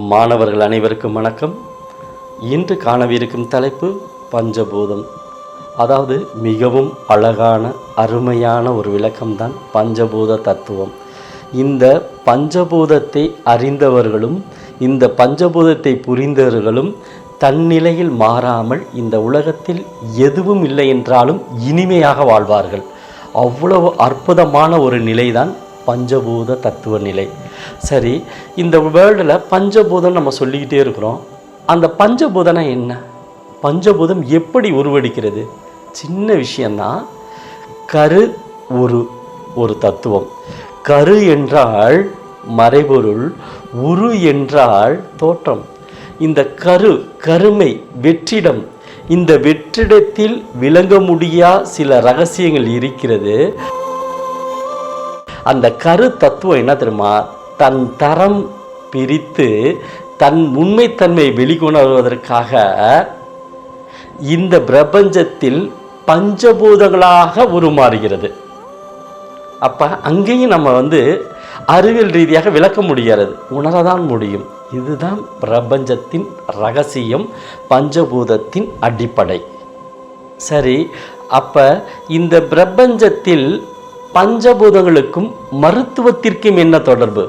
மாணவர்கள் அனைவருக்கும் வணக்கம். இன்று காணவிருக்கும் தலைப்பு பஞ்சபூதம். அதாவது மிகவும் அழகான அருமையான ஒரு விளக்கம்தான் பஞ்சபூத தத்துவம். இந்த பஞ்சபூதத்தை அறிந்தவர்களும் இந்த பஞ்சபூதத்தை புரிந்தவர்களும் தன்னிலையில் மாறாமல் இந்த உலகத்தில் எதுவும் இல்லை என்றாலும் இனிமையாக வாழ்வார்கள். அவ்வளவு அற்புதமான ஒரு நிலைதான் பஞ்சபூத தத்துவ நிலை. சரி, இந்த வேர்ல்டில் பஞ்சபூதம் நம்ம சொல்லிக்கிட்டே இருக்கிறோம். அந்த பஞ்சபூதம்னா என்ன? பஞ்சபூதம் எப்படி உருவெடுக்கிறது? சின்ன விஷயந்தான். கரு ஒரு தத்துவம். கரு என்றால் மறைபொருள், உரு என்றால் தோற்றம். இந்த கருமை, வெற்றிடம். இந்த வெற்றிடத்தில் விளங்க முடியா சில ரகசியங்கள் இருக்கிறது. அந்த கரு தத்துவம் என்ன தெரியுமா? தன் தரம் பிரித்து தன் உண்மைத்தன்மை வெளிக்கொணர்வதற்காக இந்த பிரபஞ்சத்தில் பஞ்சபூதங்களாக உருமாறுகிறது. அப்போ அங்கேயும் நம்ம அறிவியல் ரீதியாக விளக்க முடியாது, உணரதான் முடியும். இதுதான் பிரபஞ்சத்தின் ரகசியம், பஞ்சபூதத்தின் அடிப்படை. சரி, அப்போ இந்த பிரபஞ்சத்தில் பஞ்சபூதங்களுக்கும் மருத்துவத்திற்கும் என்ன தொடர்பு?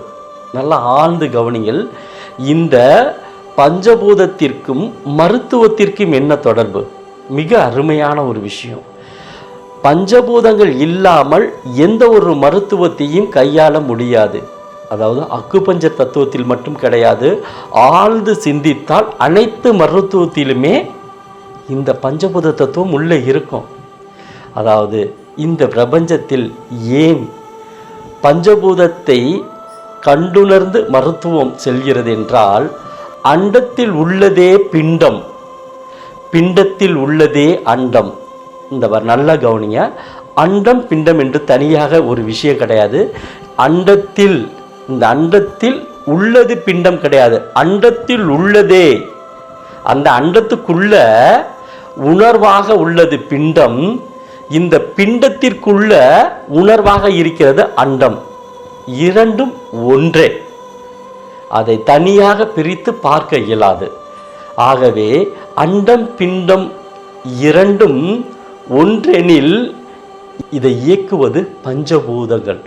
நல்லா ஆழ்ந்து கவனிங்கள். இந்த பஞ்சபூதத்திற்கும் மருத்துவத்திற்கும் என்ன தொடர்பு? மிக அருமையான ஒரு விஷயம். பஞ்சபூதங்கள் இல்லாமல் எந்த ஒரு மருத்துவத்தையும் கையாள முடியாது. அதாவது அக்குபஞ்சர் தத்துவத்தில் மட்டும் கிடையாது, ஆழ்ந்து சிந்தித்தால் அனைத்து மருத்துவத்திலுமே இந்த பஞ்சபூத தத்துவம் உள்ளே இருக்கும். அதாவது இந்த பிரபஞ்சத்தில் ஏன் பஞ்சபூதத்தை கண்டுணர்ந்து மருத்துவம் செல்கிறது என்றால், அண்டத்தில் உள்ளதே பிண்டம், பிண்டத்தில் உள்ளதே அண்டம். இந்த நல்ல கவனிங்க. அண்டம் பிண்டம் என்று தனியாக ஒரு விஷயம் கிடையாது. அண்டத்தில், இந்த அண்டத்தில் உள்ளது பிண்டம் கிடையாது, அண்டத்தில் உள்ளதே. அந்த அண்டத்துக்குள்ள உணர்வாக உள்ளது பிண்டம், இந்த பிண்டத்திற்குள்ள உணர்வாக இருக்கிறது அண்டம். இரண்டும் ஒன்றே, அதை தனியாக பிரித்து பார்க்க இயலாது. ஆகவே அண்டம் பிண்டம் இரண்டும் ஒன்றெனில் இதை இயக்குவது பஞ்சபூதங்கள்.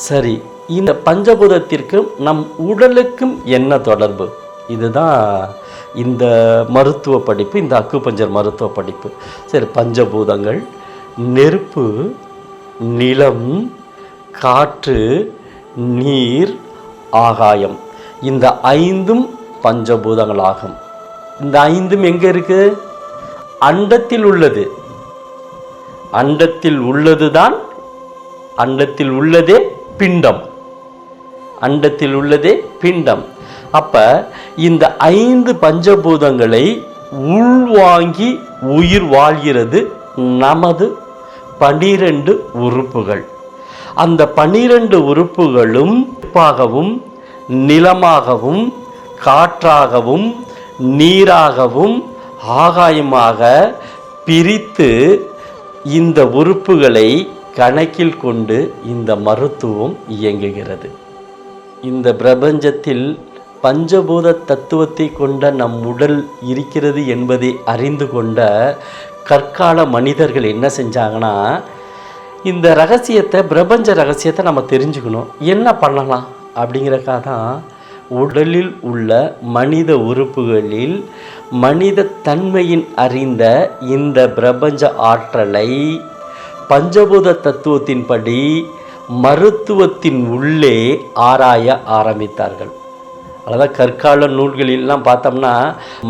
சரி, இந்த பஞ்சபூதத்திற்கும் நம் உடலுக்கும் என்ன தொடர்பு? இதுதான் இந்த மருத்துவ படிப்பு, இந்த அக்குபஞ்சர் மருத்துவ படிப்பு. சரி, பஞ்சபூதங்கள் நெருப்பு, நிலம், காற்று, நீர், ஆகாயம். இந்த ஐந்தும் பஞ்சபூதங்களாகும். இந்த ஐந்தும் எங்கே இருக்கு? அண்டத்தில் உள்ளது. அண்டத்தில் உள்ளதுதான், அண்டத்தில் உள்ளதே பிண்டம், அண்டத்தில் உள்ளதே பிண்டம். அப்ப இந்த ஐந்து பஞ்சபூதங்களை உள்வாங்கி உயிர் வாழ்கிறது நமது 12 உறுப்புகள். அந்த 12 உறுப்புகளும் நெருப்பாகவும், நிலமாகவும், காற்றாகவும், நீராகவும், ஆகாயமாக பிரித்து இந்த உறுப்புகளை கணக்கில் கொண்டு இந்த மருத்துவம் இயங்குகிறது. இந்த பிரபஞ்சத்தில் பஞ்சபூத தத்துவத்தை கொண்ட நம் உடல் இருக்கிறது என்பதை அறிந்து கொண்ட கற்கால மனிதர்கள் என்ன செஞ்சாங்கன்னா, இந்த ரகசியத்தை, பிரபஞ்ச ரகசியத்தை நம்ம தெரிஞ்சுக்கணும். என்ன பண்ணலாம் அப்படிங்கிறக்காக தான் உடலில் உள்ள மனித உறுப்புகளில் மனித தன்மையின் அறிந்த இந்த பிரபஞ்ச ஆற்றலை பஞ்சபூத தத்துவத்தின்படி மருத்துவத்தின் உள்ளே ஆராய ஆரம்பித்தார்கள். அதாவது கற்கால நூல்களெல்லாம் பார்த்தோம்னா,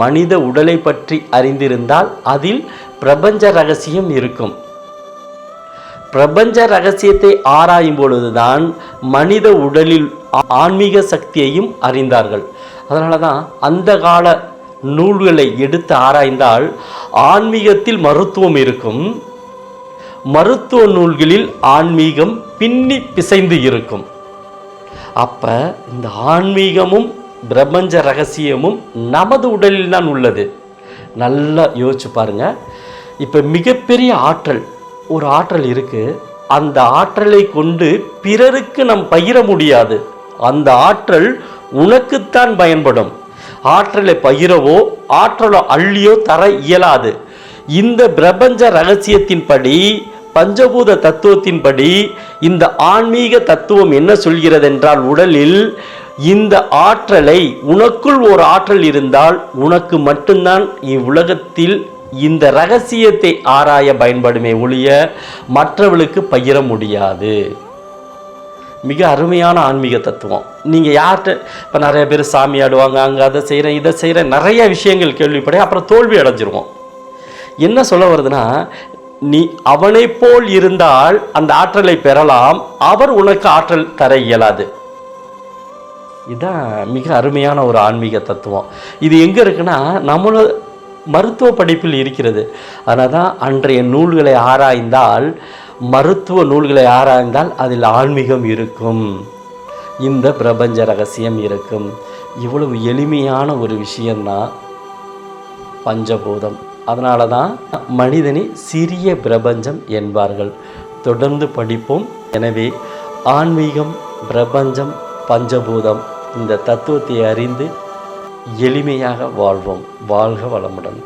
மனித உடலை பற்றி அறிந்திருந்தால் அதில் பிரபஞ்ச ரகசியம் இருக்கும். பிரபஞ்ச ரகசியத்தை ஆராயும் பொழுதுதான் மனித உடலில் ஆன்மீக சக்தியையும் அறிந்தார்கள். அதனால தான் அந்த கால நூல்களை எடுத்து ஆராய்ந்தால் ஆன்மீகத்தில் மருத்துவம் இருக்கும், மருத்துவ நூல்களில் ஆன்மீகம் பின்னி பிசைந்து இருக்கும். அப்ப இந்த ஆன்மீகமும் பிரபஞ்ச ரகசியமும் நமது உடலில் தான் உள்ளது. நல்லா யோசிச்சு பாருங்க. இப்போ மிகப்பெரிய ஆற்றல், ஒரு ஆற்றல் இருக்குது. அந்த ஆற்றலை கொண்டு பிறருக்கு நம் பகிர முடியாது. அந்த ஆற்றல் உனக்குத்தான் பயன்படும். ஆற்றலை பகிரவோ ஆற்றலோ அள்ளியோ தர இயலாது. இந்த பிரபஞ்ச ரகசியத்தின்படி, பஞ்சபூத தத்துவத்தின்படி இந்த ஆன்மீக தத்துவம் என்ன சொல்கிறது என்றால், உடலில் இந்த ஆற்றலை, உனக்குள் ஒரு ஆற்றல் இருந்தால் உனக்கு மட்டும்தான் இவ்வுலகத்தில் இந்த ரகசியத்தை ஆராய பயன்படுமே ஒழிய மற்றவர்களுக்கு பகிர முடியாது. மிக அருமையான ஆன்மீக தத்துவம். நீங்கள் யார்கிட்ட இப்போ நிறைய பேர் சாமி ஆடுவாங்க, அங்கே அதை செய்கிறேன் இதை செய்கிறேன் நிறைய விஷயங்கள் கேள்விப்பட, அப்புறம் தோல்வி அடைஞ்சிருவோம். என்ன சொல்ல வருதுன்னா, நீ அவனை போல் இருந்தால் அந்த ஆற்றலை பெறலாம், அவர் உனக்கு ஆற்றல் தர இயலாது. இதுதான் மிக அருமையான ஒரு ஆன்மீக தத்துவம். இது எங்கே இருக்குன்னா, நம்மளோட மருத்துவ படிப்பில் இருக்கிறது. அதனால தான் அன்றைய நூல்களை ஆராய்ந்தால், மருத்துவ நூல்களை ஆராய்ந்தால் அதில் ஆன்மீகம் இருக்கும், இந்த பிரபஞ்ச ரகசியம் இருக்கும். இவ்வளவு எளிமையான ஒரு விஷயந்தான் பஞ்சபூதம். அதனால தான் மனிதனை சிறிய பிரபஞ்சம் என்பார்கள். தொடர்ந்து படிப்போம். எனவே ஆன்மீகம், பிரபஞ்சம், பஞ்சபூதம் இந்த தத்துவத்தை அறிந்து எளிமையாக வாழ்வோம். வாழ்க வளமுடன்.